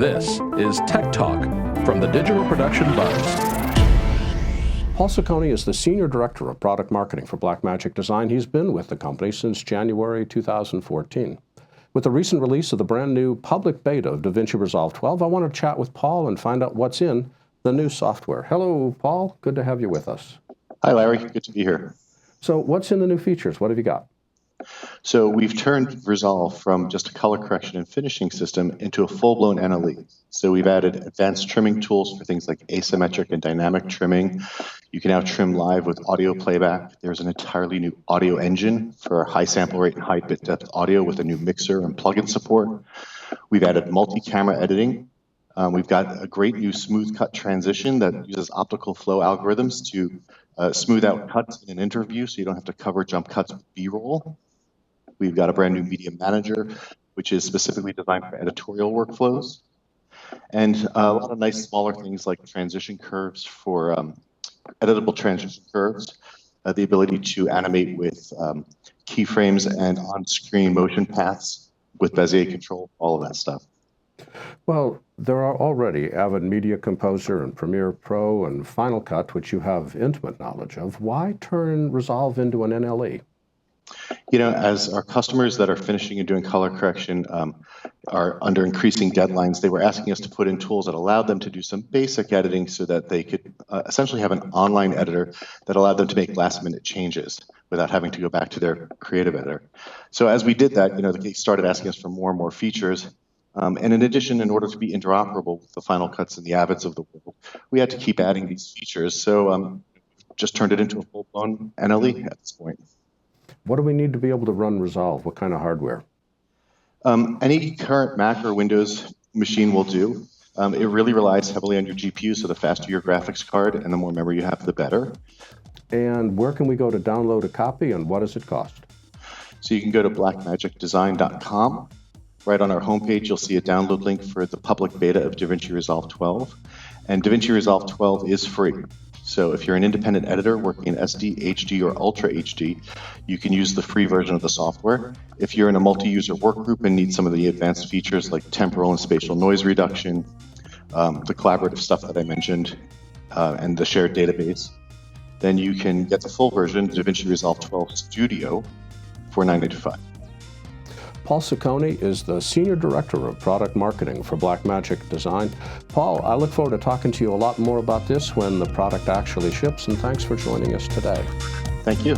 This is Tech Talk from the Digital Production Buzz. Paul Saccone is the Senior Director of Product Marketing for Blackmagic Design. He's been with the company since January 2014. With the recent release of the brand new public beta of DaVinci Resolve 12, I want to chat with Paul and find out what's in the new software. Hello, Paul. Good to have you with us. Hi, Larry. Good to be here. So what's in the new features? What have you got? So we've turned Resolve from just a color correction and finishing system into a full-blown NLE. So we've added advanced trimming tools for things like asymmetric and dynamic trimming. You can now trim live with audio playback. There's an entirely new audio engine for high sample rate and high bit depth audio with a new mixer and plugin support. We've added multi-camera editing. We've got a great new smooth cut transition that uses optical flow algorithms to smooth out cuts in an interview so you don't have to cover jump cuts with B-roll. We've got a brand new media manager, which is specifically designed for editorial workflows. And a lot of nice smaller things like transition curves for editable transition curves, the ability to animate with keyframes and on-screen motion paths with Bezier control, all of that stuff. Well, there are already Avid Media Composer and Premiere Pro and Final Cut, which you have intimate knowledge of. Why turn Resolve into an NLE? You know, as our customers that are finishing and doing color correction are under increasing deadlines, they were asking us to put in tools that allowed them to do some basic editing so that they could essentially have an online editor that allowed them to make last-minute changes without having to go back to their creative editor. So as we did that, you know, they started asking us for more and more features. And in addition, in order to be interoperable with the Final Cuts and the Avids of the world, we had to keep adding these features. So just turned it into a full-blown NLE at this point. What do we need to be able to run Resolve? What kind of hardware? Any current Mac or Windows machine will do. It really relies heavily on your GPU, so the faster your graphics card and the more memory you have, the better. And where can we go to download a copy, and what does it cost? So you can go to blackmagicdesign.com. Right on our homepage, you'll see a download link for the public beta of DaVinci Resolve 12. And DaVinci Resolve 12 is free. So if you're an independent editor working in SD, HD, or Ultra HD, you can use the free version of the software. If you're in a multi-user work group and need some of the advanced features like temporal and spatial noise reduction, the collaborative stuff that I mentioned, and the shared database, then you can get the full version, DaVinci Resolve 12 Studio, for $9.95. Paul Saccone is the Senior Director of Product Marketing for Blackmagic Design. Paul, I look forward to talking to you a lot more about this when the product actually ships, and thanks for joining us today. Thank you.